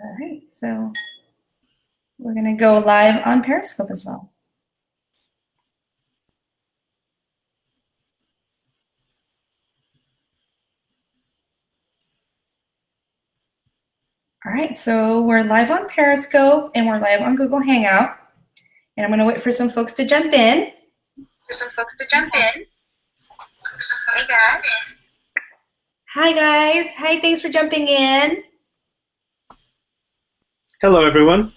All right, so we're going to go live on Periscope as well. All right, so we're live on Periscope and we're live on Google Hangout. And I'm going to wait for some folks to jump in. Hey, guys. Hi, guys. Hi, thanks for jumping in. Hello, everyone.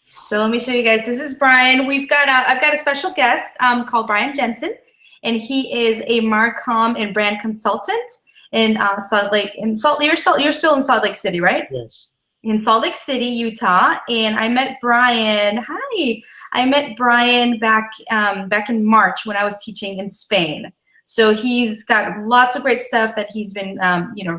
So let me show you guys. This is Bryan. I've got a special guest called Bryan Jensen, and he is a Marcomm and brand consultant in Salt Lake. You're still in Salt Lake City, right? Yes. In Salt Lake City, Utah. And I met Bryan. Hi. I met Bryan back in March when I was teaching in Spain. So he's got lots of great stuff that he's been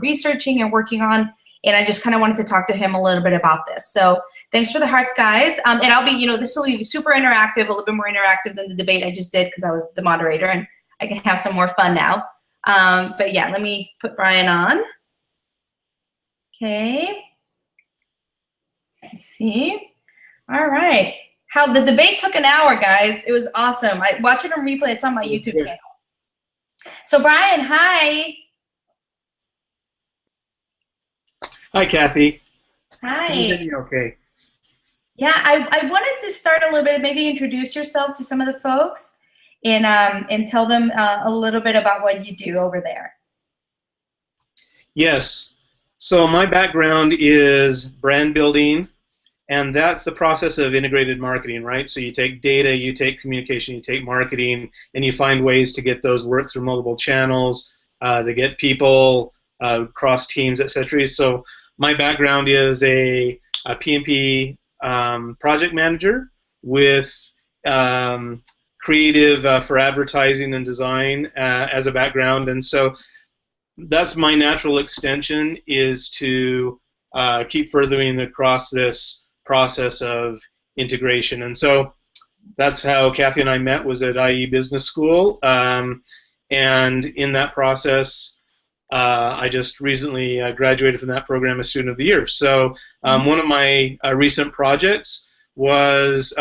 researching and working on. And I just kind of wanted to talk to him a little bit about this. So thanks for the hearts, guys. And I'll be, this will be super interactive, a little bit more interactive than the debate I just did because I was the moderator, and I can have some more fun now. But yeah, let me put Bryan on. Okay. Let's see. All right. How the debate took an hour, guys. It was awesome. I watch it on replay. It's on my YouTube channel. So Bryan, hi. Hi, Kathy. Hi. Can you hear me okay? Yeah, I wanted to start a little bit, maybe introduce yourself to some of the folks and tell them a little bit about what you do over there. Yes. So my background is brand building, and that's the process of integrated marketing, right? So you take data, you take communication, you take marketing, and you find ways to get those work through multiple channels, to get people across teams, etc. So my background is a P&P project manager with creative for advertising and design as a background, and so that's my natural extension, is to keep furthering across this process of integration. And so that's how Kathy and I met, was at IE Business School, and in that process I just recently graduated from that program as Student of the Year. So one of my recent projects was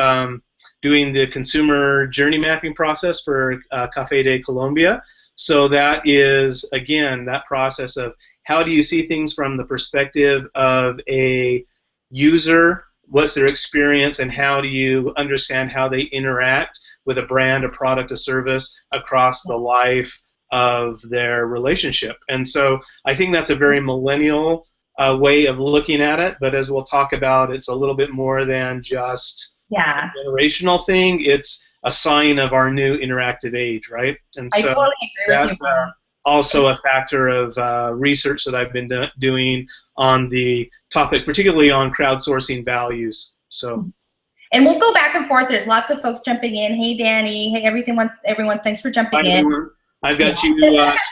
doing the consumer journey mapping process for Café de Colombia. So that is, again, that process of how do you see things from the perspective of a user, what's their experience, and how do you understand how they interact with a brand, a product, a service across the life of their relationship. And so I think that's a very millennial way of looking at it, but as we'll talk about, it's a little bit more than just a generational thing. It's a sign of our new interactive age, right? And so I totally agree with you. Also a factor of research that I've been doing on the topic, particularly on crowdsourcing values. So, and we'll go back and forth. There's lots of folks jumping in. Hey, Danny. Hey, everyone. Thanks for jumping in. Everyone. I've got you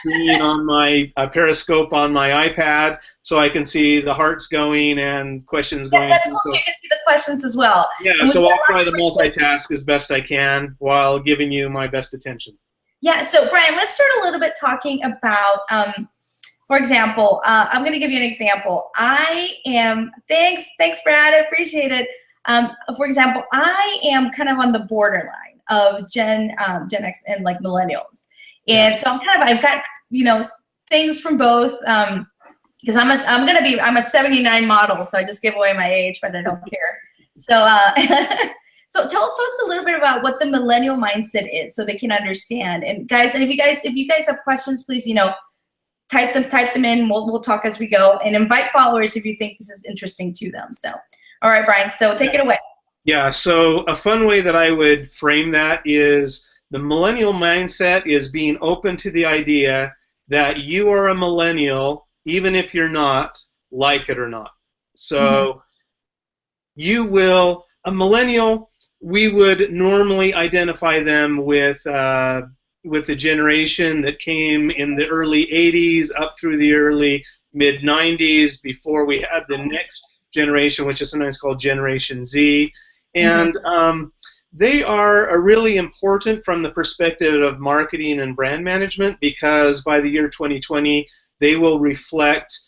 streaming on my Periscope on my iPad, so I can see the hearts going and questions going. That's cool, so you can see the questions as well. Yeah, so I'll try to multitask as best I can while giving you my best attention. Yeah, so Bryan, let's start a little bit talking about, for example, I'm going to give you an example. Thanks Brad, I appreciate it. For example, I am kind of on the borderline of Gen X and like millennials. And so I've got, things from both, because I'm a 79 model, so I just give away my age, but I don't care. So, so tell folks a little bit about what the millennial mindset is, so they can understand. And guys, and if you guys have questions, please, type them in. We'll talk as we go, and invite followers if you think this is interesting to them. So, all right, Bryan. So take it away. Yeah. So a fun way that I would frame that is the millennial mindset is being open to the idea that you are a millennial, even if you're not, like it or not. So a millennial, we would normally identify them with the generation that came in the early 80s up through the early mid 90s, before we had the next generation, which is sometimes called Generation Z. And they are really important from the perspective of marketing and brand management, because by the year 2020, they will reflect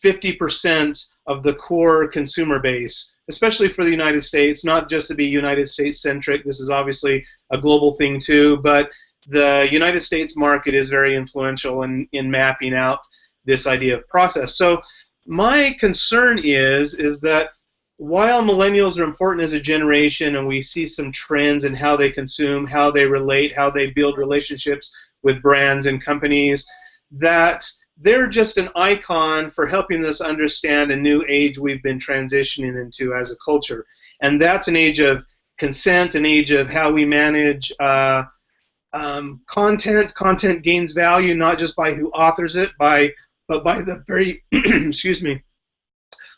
50% of the core consumer base, especially for the United States, not just to be United States centric. This is obviously a global thing too, but the United States market is very influential in mapping out this idea of process. So my concern is that while millennials are important as a generation and we see some trends in how they consume, how they relate, how they build relationships with brands and companies, that they're just an icon for helping us understand a new age we've been transitioning into as a culture. And that's an age of consent, an age of how we manage content. Content gains value not just by who authors it, but by the very excuse me,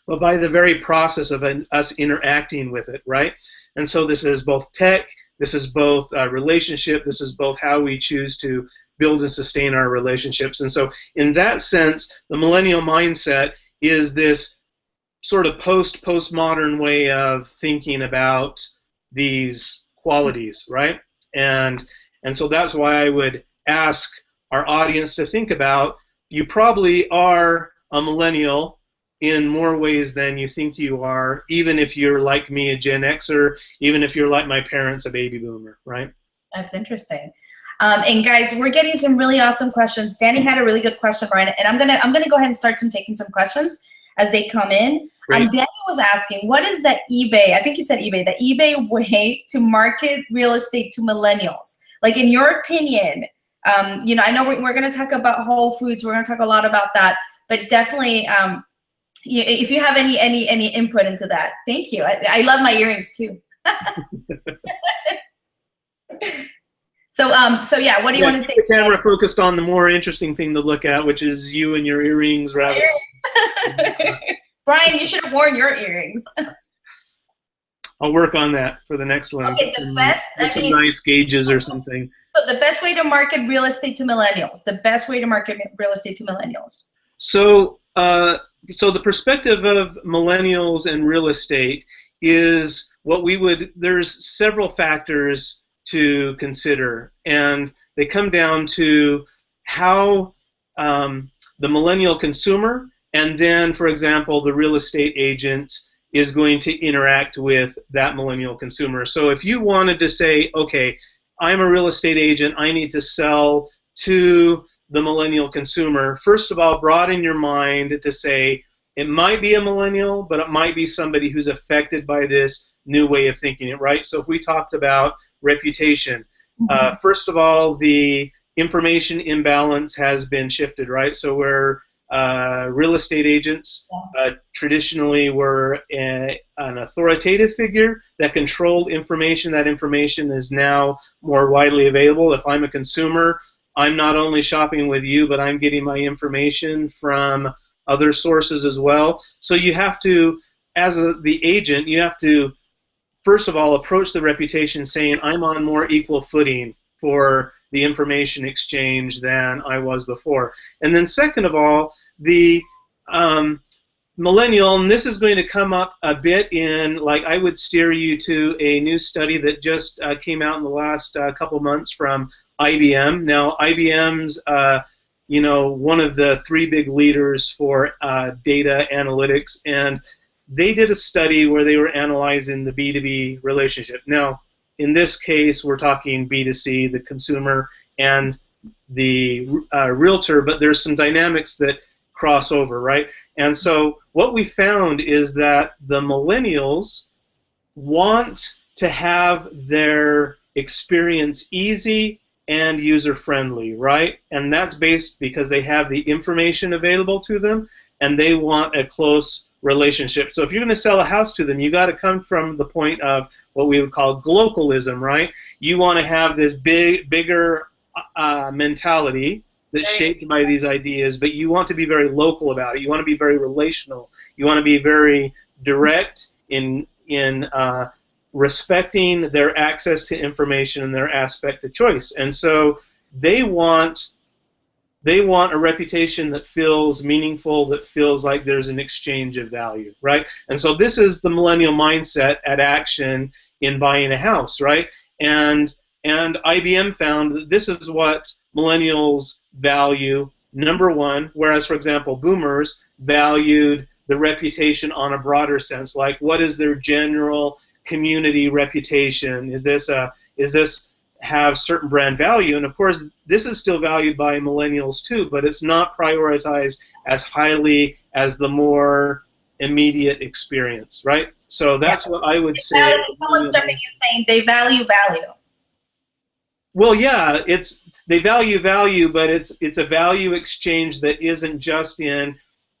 but by the very process of us interacting with it, right? And so this is both tech, this is both relationship, this is both how we choose to build and sustain our relationships. And so in that sense, the millennial mindset is this sort of postmodern way of thinking about these qualities, right? And so that's why I would ask our audience to think about, you probably are a millennial in more ways than you think you are, even if you're like me, a Gen Xer, even if you're like my parents, a baby boomer, right? That's interesting. And guys, we're getting some really awesome questions. Danny had a really good question, Bryan, and I'm gonna go ahead and start taking some questions as they come in. Danny was asking, what is the eBay? I think you said eBay. The eBay way to market real estate to millennials. Like, in your opinion, you know, I know we're gonna talk about Whole Foods. We're gonna talk a lot about that, but definitely, if you have any input into that, thank you. I love my earrings too. So yeah, what do you want to say? The camera focused on the more interesting thing to look at, which is you and your earrings, rather. Bryan, you should have worn your earrings. I'll work on that for the next one. Okay, the best. Get some nice gauges or something. So the best way to market real estate to millennials. The best way to market real estate to millennials. So, so the perspective of millennials and real estate is what we would. There's several factors to consider, and they come down to how the millennial consumer and then, for example, the real estate agent is going to interact with that millennial consumer. So if you wanted to say, okay, I'm a real estate agent, I need to sell to the millennial consumer, first of all, broaden your mind to say it might be a millennial, but it might be somebody who's affected by this new way of thinking it, right? So if we talked about reputation, first of all, the information imbalance has been shifted, right? So where real estate agents traditionally were an authoritative figure that controlled information. That information is now more widely available. If I'm a consumer, I'm not only shopping with you, but I'm getting my information from other sources as well. So you have to, as the agent, you have to, first of all, approach the reputation saying, I'm on more equal footing for the information exchange than I was before. And then second of all, the millennial, and this is going to come up a bit in, like, I would steer you to a new study that just came out in the last couple months from IBM. Now, IBM's you know, one of the three big leaders for data analytics, and they did a study where they were analyzing the B2B relationship. Now, in this case, we're talking B2C, the consumer and the realtor, but there's some dynamics that cross over, right? And so what we found is that the millennials want to have their experience easy and user-friendly, right? And that's based because they have the information available to them and they want a close relationship. So if you're going to sell a house to them, you got to come from the point of what we would call glocalism, right? You want to have this bigger mentality that's shaped by these ideas, but you want to be very local about it. You want to be very relational. You want to be very direct in respecting their access to information and their aspect of choice. And so they want a reputation that feels meaningful, that feels like there's an exchange of value, right? And so this is the millennial mindset at action in buying a house, right? And IBM found that this is what millennials value, number one, whereas, for example, boomers, valued the reputation on a broader sense, like what is their general community reputation? Is this have certain brand value? And of course, this is still valued by millennials too, but it's not prioritized as highly as the more immediate experience, right? So that's what I would say. Someone's stepping in saying they value value. Well, yeah, they value value, but it's a value exchange that isn't just in,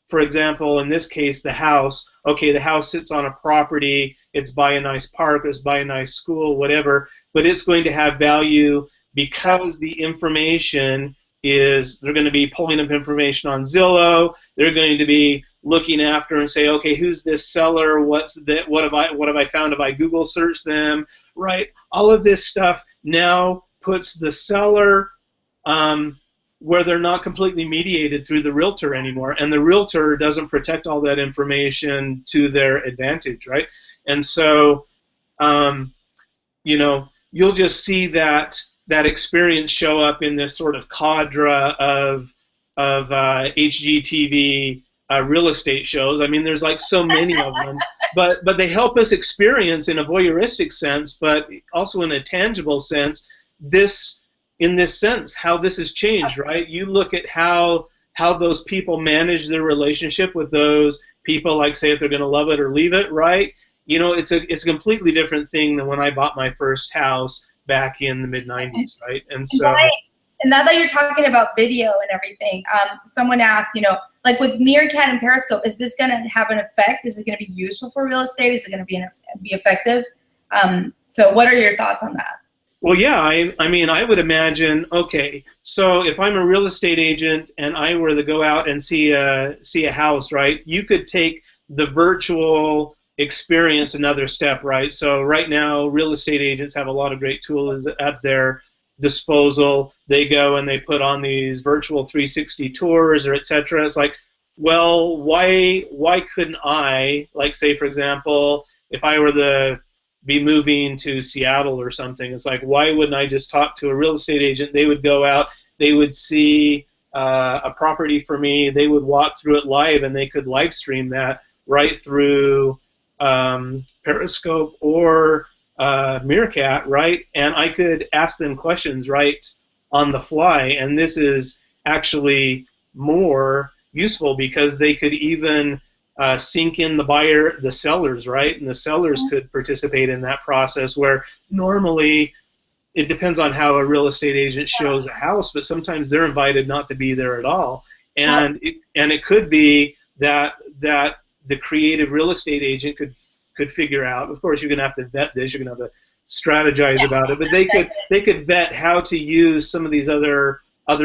for example, in this case, the house. Okay, the house sits on a property, it's by a nice park, it's by a nice school, whatever, but it's going to have value because the information is, they're going to be pulling up information on Zillow, they're going to be looking after and say, okay, who's this seller, what have I found if I Google search them, right? All of this stuff now puts the seller where they're not completely mediated through the realtor anymore, and the realtor doesn't protect all that information to their advantage, right? And so, you know, you'll just see that experience show up in this sort of cadre of HGTV real estate shows. I mean, there's like so many of them, but they help us experience in a voyeuristic sense, but also in a tangible sense, in this sense, how this has changed, right? You look at how those people manage their relationship with those people, like say if they're going to love it or leave it, right? You know, it's a completely different thing than when I bought my first house back in the mid-90s, right? And so. Right. And now that you're talking about video and everything, someone asked, you know, like with Meerkat and Periscope, is this going to have an effect? Is it going to be useful for real estate? Is it going to be effective? So what are your thoughts on that? Well, yeah, I mean, I would imagine, okay, so if I'm a real estate agent and I were to go out and see a house, right, you could take the virtual experience another step, right? So right now, real estate agents have a lot of great tools at their disposal. They go and they put on these virtual 360 tours or et cetera. It's like, well, why couldn't I, like say, for example, if I were the be moving to Seattle or something, it's like, why wouldn't I just talk to a real estate agent? They would go out, they would see a property for me, they would walk through it live, and they could live stream that right through Periscope or Meerkat, right? And I could ask them questions right on the fly, and this is actually more useful because they could even sync in the sellers, right? And the sellers could participate in that process where normally it depends on how a real estate agent shows a house, but sometimes they're invited not to be there at all. And it could be that the creative real estate agent could figure out, of course you're going to have to vet this, you're going to have to strategize about it, but they could vet how to use some of these other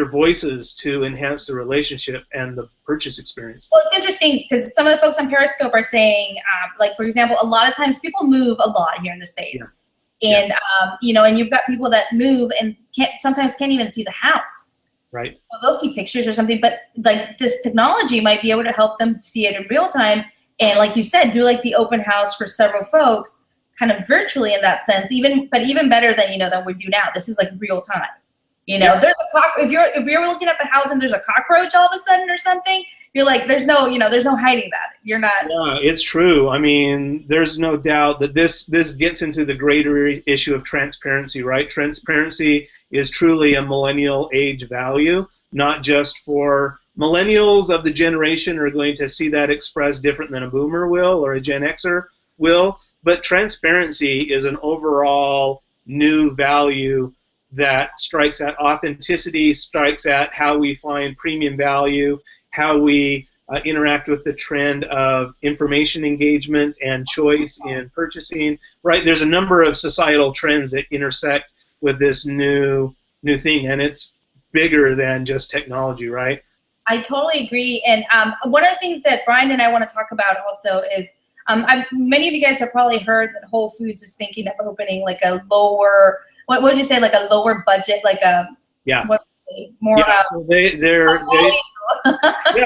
voices to enhance the relationship and the purchase experience. Well, it's interesting because some of the folks on Periscope are saying, like, for example, a lot of times people move a lot here in the States. Yeah. And, you know, and you've got people that move and sometimes can't even see the house. Right. So they'll see pictures or something, but, like, this technology might be able to help them see it in real time. And, like you said, do, like, the open house for several folks kind of virtually in that sense, but even better than, you know, than we do now. This is, like, real time. You know, there's if you're looking at the house and there's a cockroach all of a sudden or something, you're like, there's no hiding that. You're not. Yeah, it's true. I mean, there's no doubt that this gets into the greater issue of transparency, right? Transparency is truly a millennial age value, not just for millennials of the generation are going to see that expressed different than a boomer will or a Gen Xer will, but transparency is an overall new value that strikes at authenticity, strikes at how we find premium value, how we interact with the trend of information engagement and choice in purchasing, right? There's a number of societal trends that intersect with this new thing, and it's bigger than just technology, right? I totally agree. And one of the things that Bryan and I want to talk about also is, many of you guys have probably heard that Whole Foods is thinking of opening like a lower, what would you say, like a lower budget, like a more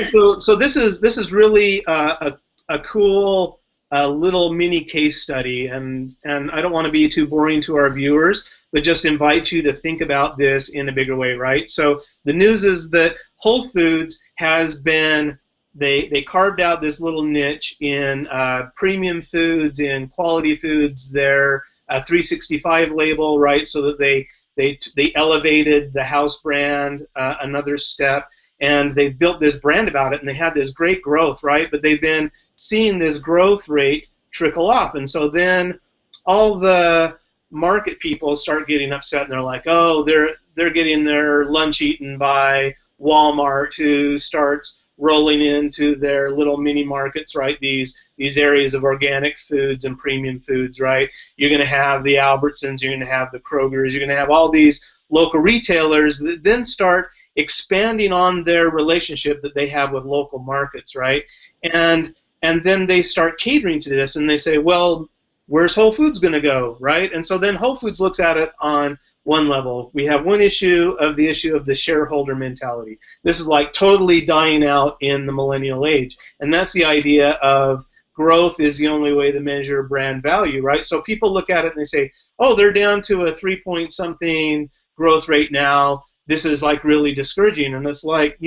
so so this is really a cool little mini case study, and I don't want to be too boring to our viewers, but just invite you to think about this in a bigger way, right? So the news is that Whole Foods has been they carved out this little niche in premium foods, in quality foods. Their 365 label, right? So that they elevated the house brand another step, and they built this brand about it, and they had this great growth, right? But they've been seeing this growth rate trickle off, and so then all the market people start getting upset, and they're like, oh, they're getting their lunch eaten by Walmart, who starts rolling into their little mini markets, right? These areas of organic foods and premium foods, right? You're going to have the Albertsons, you're going to have the Krogers, you're going to have all these local retailers that then start expanding on their relationship that they have with local markets, right? And then they start catering to this, and they say, well, where's Whole Foods going to go, right? And so then Whole Foods looks at it on one level. We have one issue of the shareholder mentality. This is like totally dying out in the millennial age, and that's the idea of growth is the only way to measure brand value, right? So people look at it and they say, oh, they're down to a 3-point-something growth rate now. This is like really discouraging, and it's like,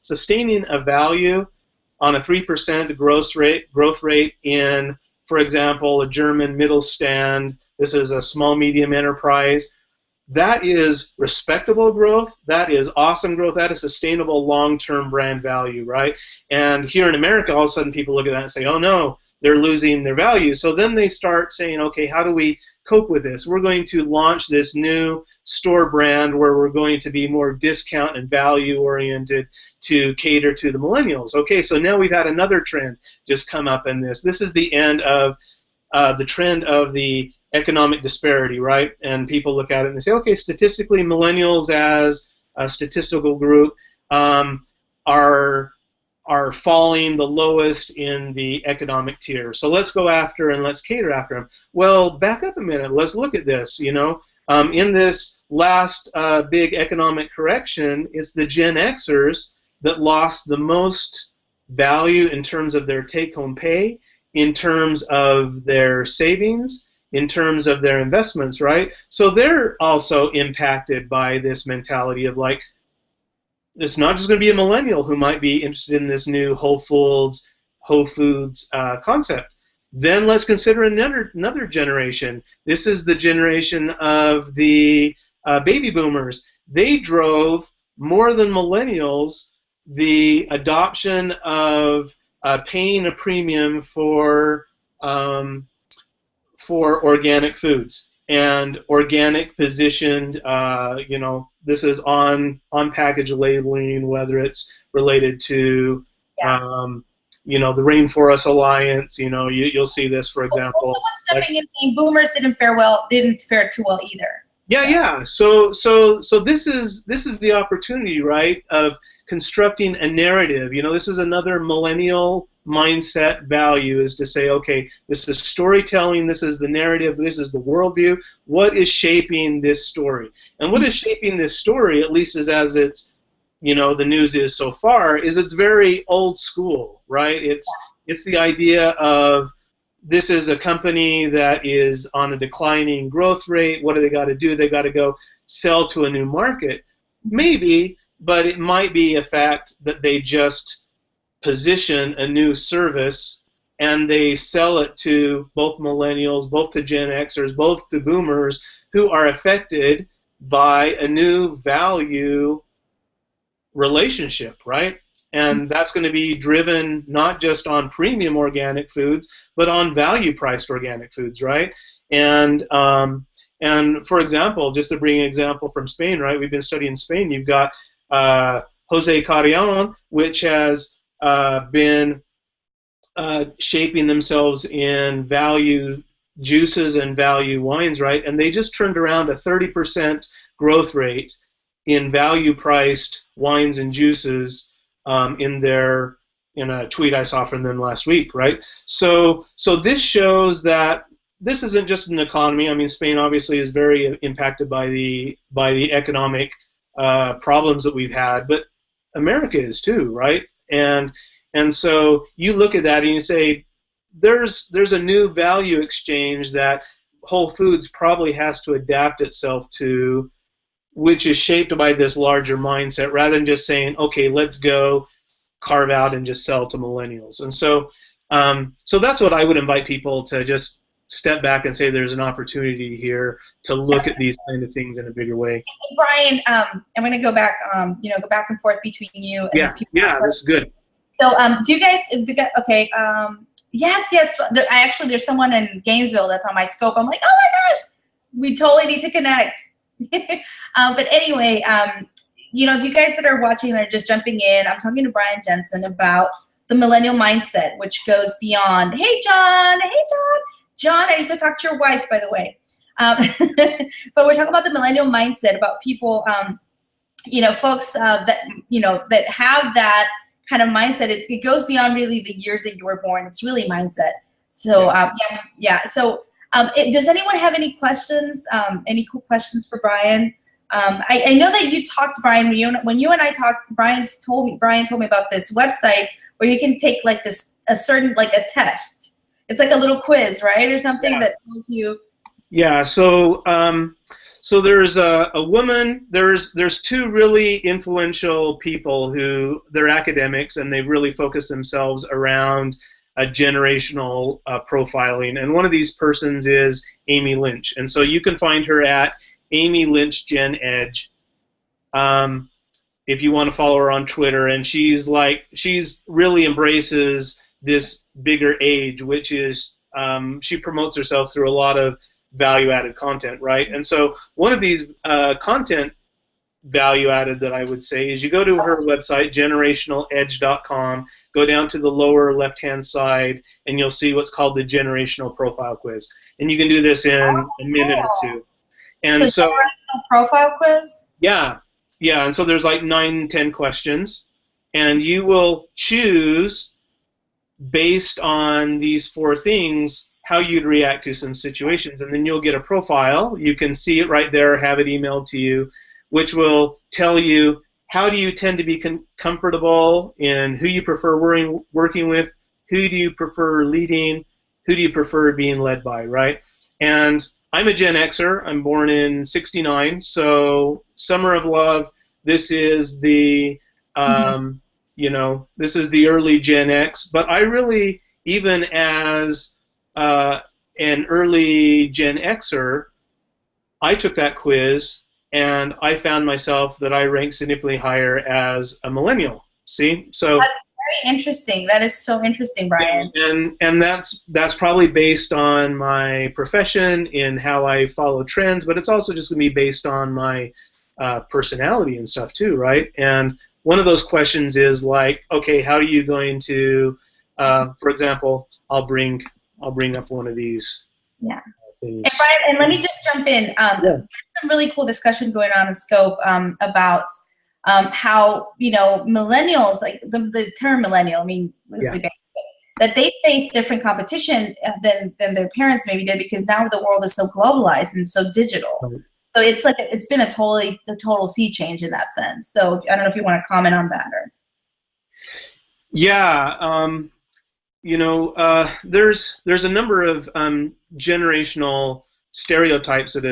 sustaining a value on a 3% growth rate in, for example, a German Mittelstand. This is a small medium enterprise. That is respectable growth. That is awesome growth. That is sustainable long-term brand value, right? And here in America, all of a sudden people look at that and say, oh no, they're losing their value. So then they start saying, okay, how do we cope with this? We're going to launch this new store brand where we're going to be more discount and value oriented to cater to the millennials. Okay, so now we've had another trend just come up in this. This is the end of the trend of the economic disparity, right? And people look at it and they say, okay, statistically, millennials as a statistical group are falling the lowest in the economic tier. So let's go after and let's cater after them. Well, back up a minute. Let's look at this. In this last big economic correction, it's the Gen Xers that lost the most value in terms of their take-home pay, in terms of their savings, in terms of their investments, right? So they're also impacted by this mentality of like, it's not just going to be a millennial who might be interested in this new Whole Foods concept. Then let's consider another generation. This is the generation of the baby boomers. They drove more than millennials the adoption of paying a premium for organic foods and organic positioned, this is on package labeling, whether it's related to, the Rainforest Alliance. You'll see this, for example. Also, what's stepping in, boomers didn't fare too well either. Yeah. So this is the opportunity, right, of constructing a narrative. This is another millennial mindset value, is to say, okay, this is storytelling, this is the narrative, this is the worldview. What is shaping this story? And what is shaping this story, at least as it's, the news is so far, is it's very old school, right? It's the idea of this is a company that is on a declining growth rate. What do they got to do? They got to go sell to a new market. Maybe, but it might be a fact that they just position a new service and they sell it to both millennials, both to Gen Xers, both to boomers who are affected by a new value relationship, right? And that's going to be driven not just on premium organic foods, but on value-priced organic foods, right? And for example, just to bring an example from Spain, right? We've been studying Spain. You've got Jose Carrion, which has been shaping themselves in value juices and value wines, right? And they just turned around a 30% growth rate in value-priced wines and juices in a tweet I saw from them last week, right? So this shows that this isn't just an economy. I mean, Spain obviously is very impacted by the economic problems that we've had, but America is too, right? And so you look at that and you say, there's a new value exchange that Whole Foods probably has to adapt itself to, which is shaped by this larger mindset, rather than just saying, okay, let's go carve out and just sell to millennials. And so so that's what I would invite people to just step back and say there's an opportunity here to look at these kind of things in a bigger way. Brian, I'm going to go back, go back and forth between you and the people. Yeah, that's good. So, do you guys, okay, yes, there's someone in Gainesville that's on my scope. I'm like, oh my gosh, we totally need to connect. But anyway, if you guys that are watching that are just jumping in, I'm talking to Bryan Jensen about the millennial mindset, which goes beyond, hey, John, I need to talk to your wife, by the way. But we're talking about the millennial mindset, about people, folks that have that kind of mindset. It goes beyond really the years that you were born. It's really mindset. So, So, does anyone have any questions? Any cool questions for Bryan? I know that you talked, Bryan, when you and I talked, Bryan told me about this website where you can take like a test. It's like a little quiz, right, or something that tells you. Yeah. So there's a woman. There's two really influential people who they're academics, and they've really focused themselves around a generational profiling. And one of these persons is Amy Lynch, and so you can find her at Amy Lynch Gen Edge. If you want to follow her on Twitter, and she's really embraces this bigger age, which is she promotes herself through a lot of value-added content, right? And so one of these content value-added that I would say is you go to her website, generationaledge.com, go down to the lower left-hand side, and you'll see what's called the generational profile quiz. And you can do this in a minute or two. And so generational profile quiz? Yeah, and so there's like 9-10 questions, and you will choose based on these 4 things how you'd react to some situations, and then you'll get a profile. You can see it right there, have it emailed to you, which will tell you how do you tend to be comfortable in who you prefer working with, who do you prefer leading, who do you prefer being led by, right? And I'm a Gen Xer. I'm born in '69, so Summer of Love. This is the this is the early Gen X. But I really, even as an early Gen Xer, I took that quiz and I found myself that I ranked significantly higher as a millennial. See, so that's very interesting. That is so interesting, Bryan. And that's probably based on my profession in how I follow trends, but it's also just going to be based on my personality and stuff too, right? And one of those questions is like, okay, how are you going to, for example, I'll bring up one of these. Yeah. And Bryan, and let me just jump in. There's some really cool discussion going on in Scope about how millennials, like the term millennial, I mean, loosely based, that they face different competition than their parents maybe did, because now the world is so globalized and so digital. Right. So it's like it's been a total sea change in that sense. So I don't know if you want to comment on that or. Yeah. There's a number of generational stereotypes that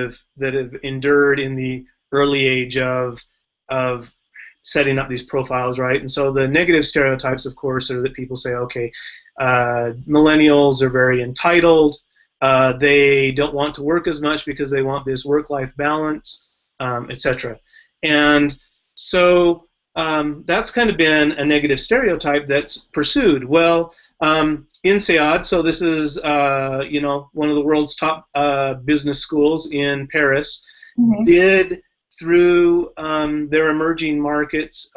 have endured in the early age of setting up these profiles, right? And so the negative stereotypes, of course, are that people say, okay, millennials are very entitled. They don't want to work as much because they want this work-life balance, etc. And so that's kind of been a negative stereotype that's pursued. Well, INSEAD, so this is one of the world's top business schools in Paris, did through their emerging markets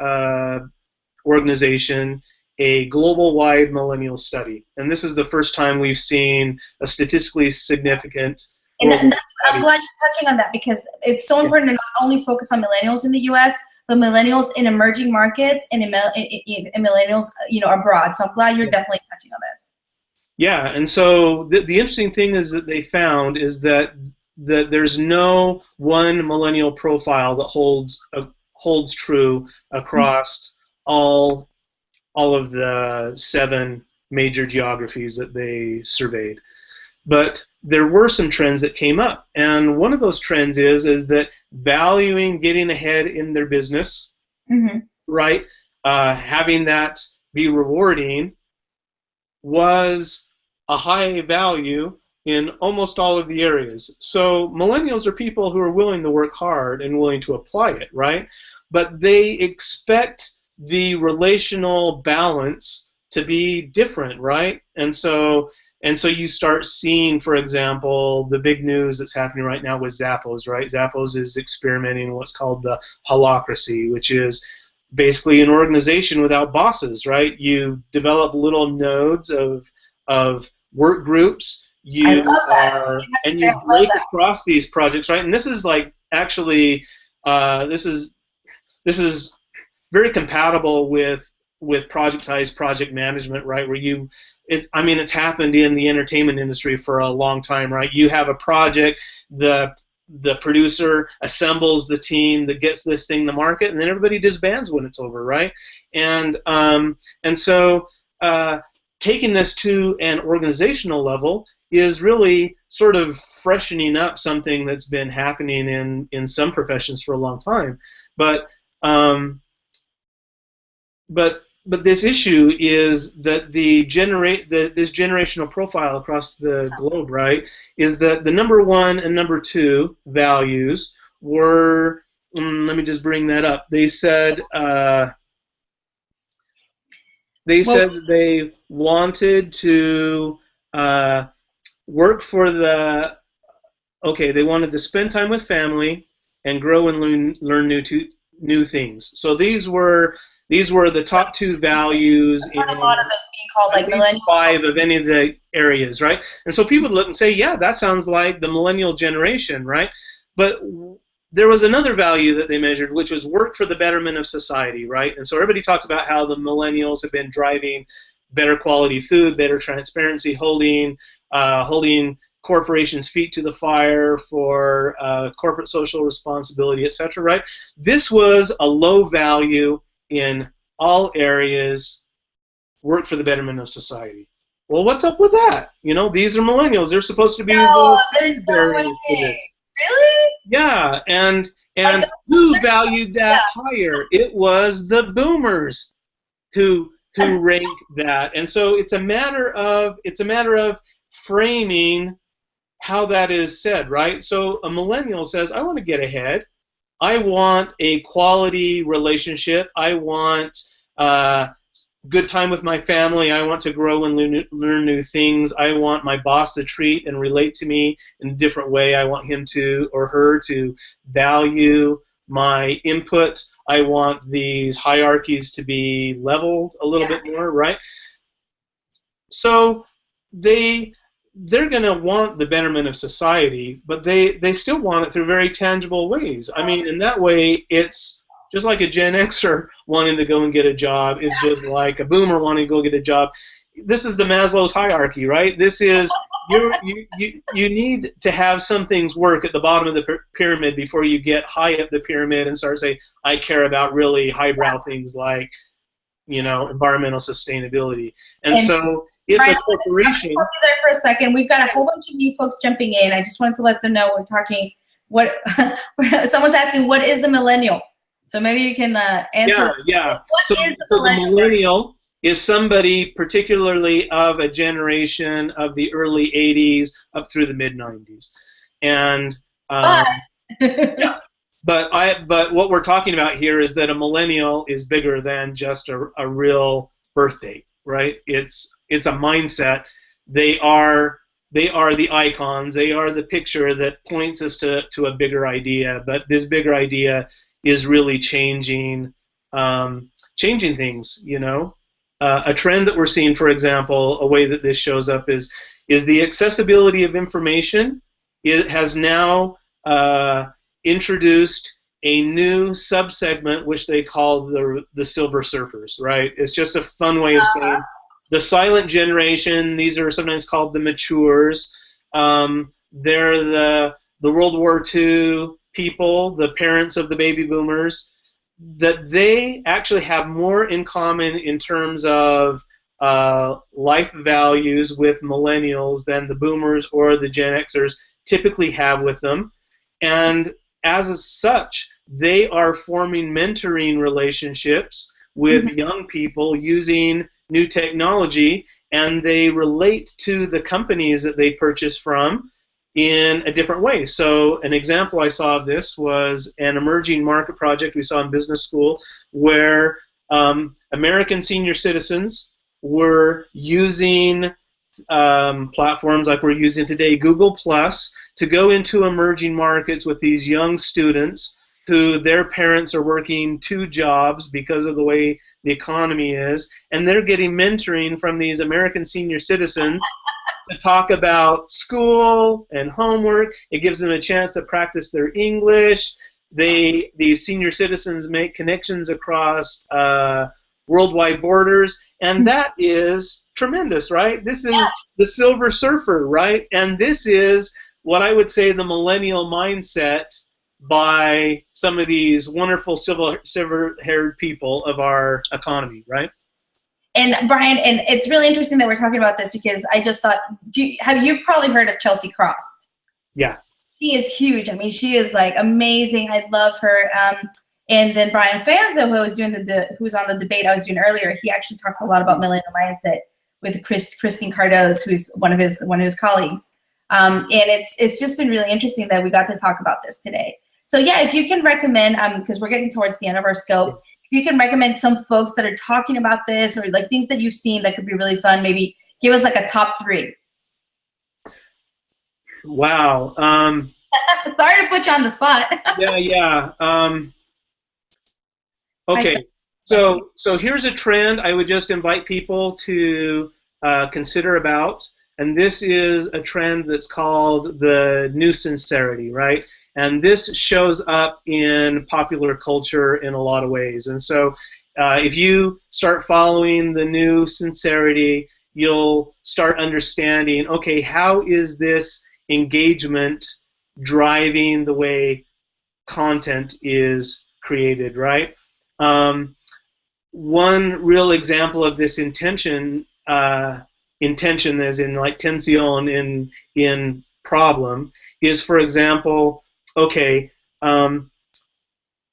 organization a global-wide millennial study, and this is the first time we've seen a statistically significant. And I'm glad you're touching on that, because it's so important to not only focus on millennials in the U.S., but millennials in emerging markets and millennials, abroad. So I'm glad you're definitely touching on this. Yeah, and so the interesting thing is that they found is that there's no one millennial profile that holds true across all of the 7 major geographies that they surveyed. But there were some trends that came up, and one of those trends is that valuing getting ahead in their business, right? Having that be rewarding was a high value in almost all of the areas. So millennials are people who are willing to work hard and willing to apply it, right? But they expect the relational balance to be different, right? And so you start seeing, for example, the big news that's happening right now with Zappos, right? Zappos is experimenting in what's called the holacracy, which is basically an organization without bosses, right? You develop little nodes of work groups. I love that. And I you love break that. across these projects, right? And this is like actually, this is very compatible with projectized project management, right? Where it's happened in the entertainment industry for a long time, right? You have a project, the producer assembles the team that gets this thing to market, and then everybody disbands when it's over, right? And so taking this to an organizational level is really sort of freshening up something that's been happening in some professions for a long time, but this issue is that this generational profile across the globe, right, is that the number one and number two values were, let me just bring that up. They said that they wanted to work for they wanted to spend time with family and grow and learn new things. So these were the top two values in a lot of it being called like millennial 5 of any of the areas, right? And so people look and say, yeah, that sounds like the millennial generation, right? But there was another value that they measured, which was work for the betterment of society, right? And so everybody talks about how the millennials have been driving better quality food, better transparency, holding corporations' feet to the fire for corporate social responsibility, etc., right? This was a low value in all areas, work for the betterment of society. Well, what's up with that? These are millennials. They're supposed to be there's no way. for this. Really? Yeah, and who valued that higher? It was the boomers who ranked that. And so it's a matter of framing how that is said, right? So a millennial says, I want to get ahead. I want a quality relationship. I want good time with my family. I want to grow and learn new things. I want my boss to treat and relate to me in a different way. I want him to or her to value my input. I want these hierarchies to be leveled a little bit more, right? So they're going to want the betterment of society, but they still want it through very tangible ways. I mean, in that way, it's just like a Gen Xer wanting to go and get a job. It's just like a boomer wanting to go get a job. This is the Maslow's hierarchy, right? This is you need to have some things work at the bottom of the pyramid before you get high up the pyramid and start saying, I care about really highbrow things like, environmental sustainability. And so if Bryan, a corporation... Hold you there for a second. We've got a whole bunch of new folks jumping in. I just wanted to let them know we're talking. Someone's asking, what is a millennial? So maybe you can answer. Yeah. What is the millennial is somebody particularly of a generation of the early 80s up through the mid-90s. And but what we're talking about here is that a millennial is bigger than just a real birth date, right? It's a mindset. They are the icons. They are the picture that points us to a bigger idea. But this bigger idea is really changing things. A trend that we're seeing, for example, a way that this shows up is the accessibility of information. It has now introduced a new subsegment which they call the silver surfers, right? It's just a fun way of saying the silent generation. These are sometimes called the matures. They're the World War II people, the parents of the baby boomers, that they actually have more in common in terms of life values with millennials than the boomers or the Gen Xers typically have with them. And as such, they are forming mentoring relationships with Mhm. young people using new technology, and they relate to the companies that they purchase from in a different way. So an example I saw of this was an emerging market project we saw in business school where American senior citizens were using platforms like we're using today, Google Plus, to go into emerging markets with these young students who their parents are working 2 jobs because of the way the economy is, and they're getting mentoring from these American senior citizens to talk about school and homework. It gives them a chance to practice their English. These senior citizens make connections across worldwide borders, and that is tremendous, right? This is the Silver Surfer, right? And this is what I would say the millennial mindset by some of these wonderful silver-haired people of our economy, right? And Bryan, and it's really interesting that we're talking about this because I just thought, you've probably heard of Chelsea Cross? Yeah. She is huge. I mean, she is like amazing. I love her. And then Brian Fanzo, who was doing who was on the debate I was doing earlier, he actually talks a lot about millennial mindset with Christine Cardoz, who's one of his colleagues. And it's just been really interesting that we got to talk about this today. So yeah, if you can recommend, because we're getting towards the end of our scope, if you can recommend some folks that are talking about this or like things that you've seen that could be really fun, maybe give us like a top 3. Wow. Sorry to put you on the spot. Yeah. Okay. So here's a trend I would just invite people to consider about, and this is a trend that's called the new sincerity, right? And this shows up in popular culture in a lot of ways. And so if you start following the new sincerity, you'll start understanding, okay, how is this engagement driving the way content is created, right? One real example of this intention as in like tension in problem, is, for example, okay,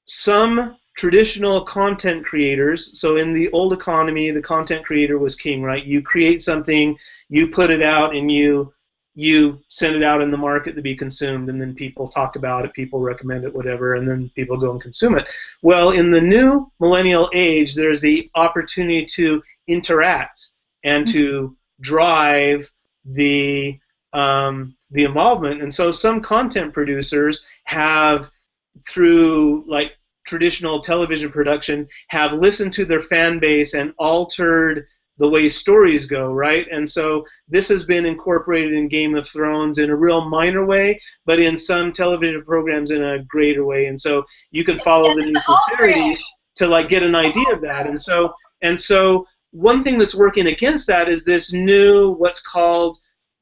some traditional content creators, so in the old economy, the content creator was king, right? You create something, you put it out, and you send it out in the market to be consumed, and then people talk about it, people recommend it, whatever, and then people go and consume it. Well, in the new millennial age, there's the opportunity to interact and to drive the involvement. And so some content producers have, through like traditional television production, have listened to their fan base and altered the way stories go, right? And so this has been incorporated in Game of Thrones in a real minor way, but in some television programs in a greater way. And so you can follow the new sincerity to like get an idea of that. And so one thing that's working against that is this new, what's called,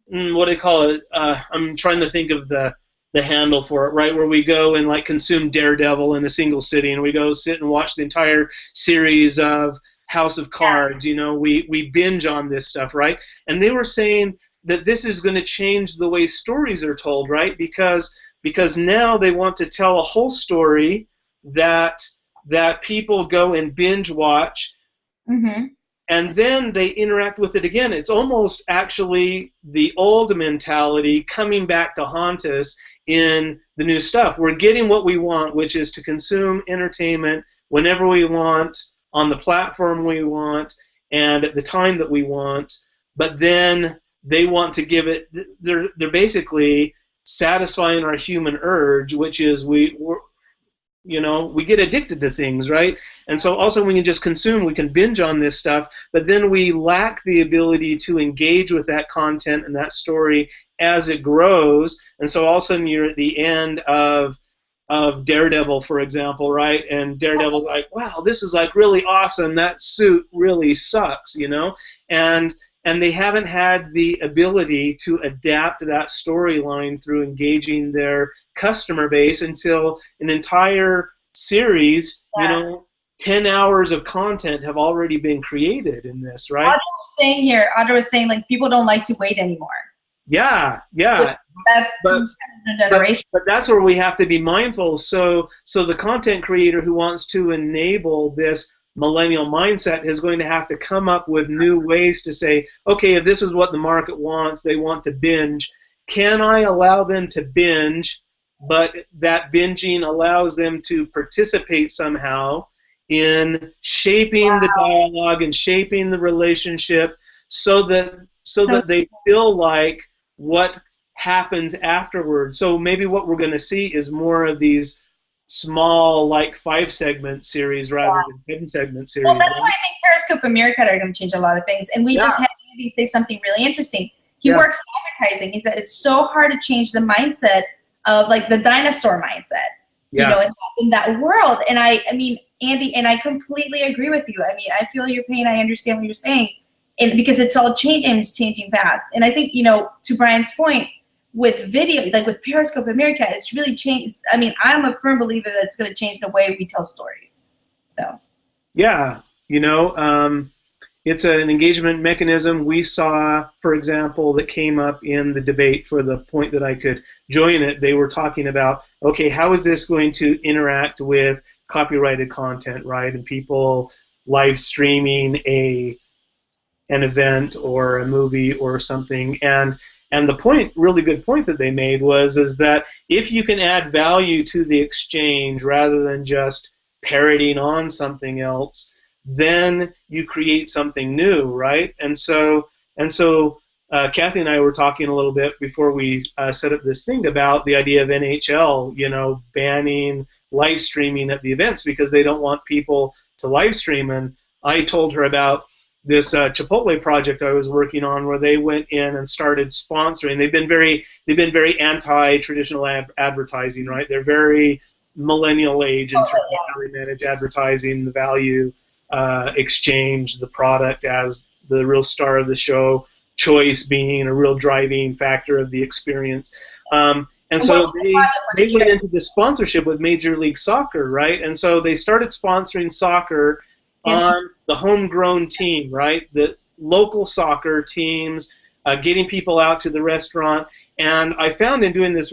what do they call it? I'm trying to think of the handle for it, right? Where we go and like consume Daredevil in a single sitting, and we go sit and watch the entire series of House of Cards. You know, we binge on this stuff, right? And they were saying that this is going to change the way stories are told, right? Because now they want to tell a whole story that people go and binge watch. Mm-hmm. And then they interact with it again. It's almost actually the old mentality coming back to haunt us in the new stuff. We're getting what we want, which is to consume entertainment whenever we want, on the platform we want, and at the time that we want. But then they want to give it, they're basically satisfying our human urge, which is we get addicted to things, right? And so also when you just consume, we can binge on this stuff, but then we lack the ability to engage with that content and that story as it grows. And so all of a sudden you're at the end of Daredevil, for example, right? And Daredevil's like, wow, this is like really awesome. That suit really sucks, And they haven't had the ability to adapt that storyline through engaging their customer base until an entire series, 10 hours of content have already been created in this, right? Audra was saying like people don't like to wait anymore. Yeah. That's generation. But that's where we have to be mindful. So the content creator who wants to enable this millennial mindset is going to have to come up with new ways to say, okay, if this is what the market wants, they want to binge, can I allow them to binge, but that binging allows them to participate somehow in shaping the dialogue and shaping the relationship so that they feel like what happens afterwards. So maybe what we're going to see is more of these small, like 5-segment series rather than 10-segment series. Well, that's why I think Periscope and Meerkat are going to change a lot of things. And we just had Andy say something really interesting. He works in advertising. He said it's so hard to change the mindset of like the dinosaur mindset, you know, in that world. And I mean, Andy, and I completely agree with you. I mean, I feel your pain. I understand what you're saying, and because it's all changing and it's changing fast. And I think, you know, to Bryan's point, with video, like with Periscope and Meerkat, it's really changed. I mean, I'm a firm believer that it's going to change the way we tell stories. So. Yeah, you know, it's an engagement mechanism we saw, for example, that came up in the debate for the point that I could join it. They were talking about, okay, how is this going to interact with copyrighted content, right? And people live streaming an event or a movie or something. And the point, really good point that they made is that if you can add value to the exchange rather than just parroting on something else, then you create something new, right? And so Kathy and I were talking a little bit before we set up this thing about the idea of NHL, you know, banning live streaming at the events because they don't want people to live stream. And I told her about this Chipotle project I was working on, where they went in and started sponsoring. They've been very anti-traditional advertising, right? They're very millennial age in terms of how they manage advertising, the value exchange, the product as the real star of the show, choice being a real driving factor of the experience. And so they went into this sponsorship with Major League Soccer, right? And so they started sponsoring soccer on the homegrown team, right? The local soccer teams, getting people out to the restaurant. And I found in doing this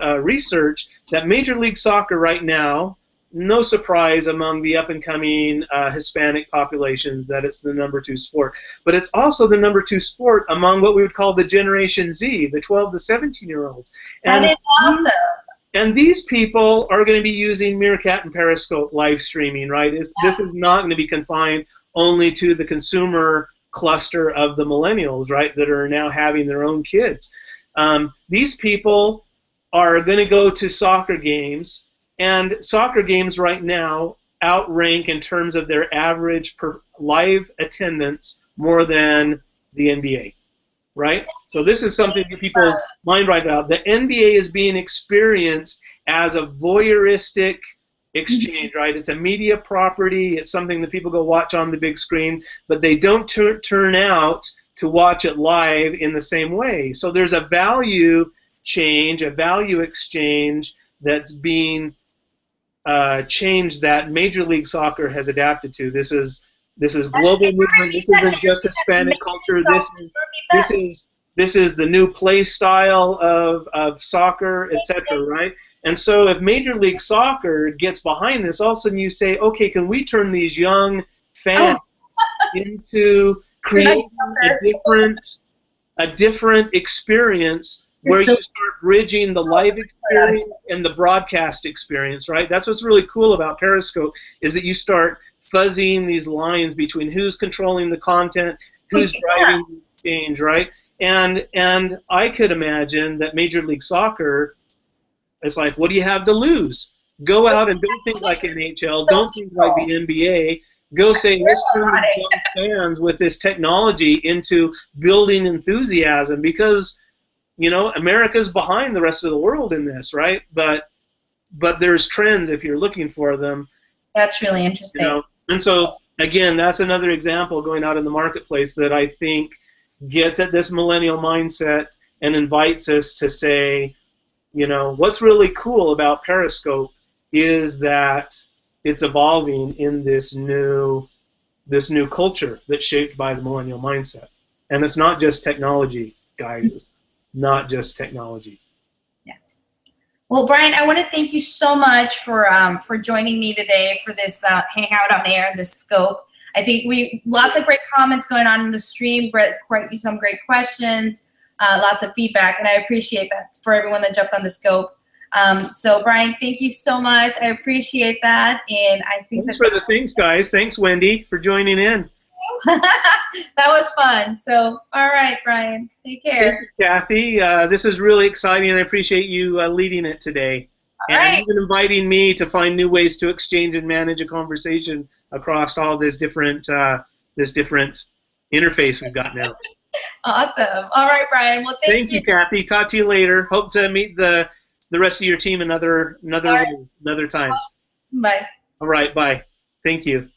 research that Major League Soccer right now, no surprise among the up-and-coming Hispanic populations that it's the #2 sport. But it's also the #2 sport among what we would call the Generation Z, the 12 to 17-year-olds. That is awesome. And these people are going to be using Meerkat and Periscope live streaming, right? This is not going to be confined only to the consumer cluster of the millennials, right, that are now having their own kids. These people are going to go to soccer games, and soccer games right now outrank in terms of their average per live attendance more than the NBA. Right? So this is something that people's mind right now. The NBA is being experienced as a voyeuristic exchange, right? It's a media property. It's something that people go watch on the big screen, but they don't turn out to watch it live in the same way. So there's a value change, a value exchange that's being changed that Major League Soccer has adapted to. This is global movement. This isn't just Hispanic culture. This is the new play style of soccer, etc. Right? And so if Major League Soccer gets behind this, all of a sudden you say, okay, can we turn these young fans into creating a different experience where you start bridging the live experience and the broadcast experience, right? That's what's really cool about Periscope, is that you start fuzzying these lines between who's controlling the content, who's driving the change, right? And I could imagine that Major League Soccer is like, what do you have to lose? Go out and don't think like NHL, don't think like the NBA. Go say, let's turn these young fans with this technology into building enthusiasm, because you know, America's behind the rest of the world in this, right? But there's trends if you're looking for them. That's really interesting. You know? And so, again, that's another example going out in the marketplace that I think gets at this millennial mindset and invites us to say, you know, what's really cool about Periscope is that it's evolving in this new culture that's shaped by the millennial mindset. And it's not just technology, guys. It's not just technology. Yeah. Well, Bryan, I want to thank you so much for joining me today for this Hangout on Air, this scope. I think lots of great comments going on in the stream, some great questions, lots of feedback, and I appreciate that for everyone that jumped on the scope. So, Bryan, thank you so much. I appreciate that, and I think Thanks for the things, guys. Thanks, Wendy, for joining in. That was fun. So, all right, Bryan, take care. Thank you, Kathy. This is really exciting, and I appreciate you leading it today. All right. And even inviting me to find new ways to exchange and manage a conversation across all this different interface we've got now. Awesome. All right, Bryan. Well, thank you, Kathy. Talk to you later. Hope to meet the rest of your team another times. Bye. All right. Bye. Thank you.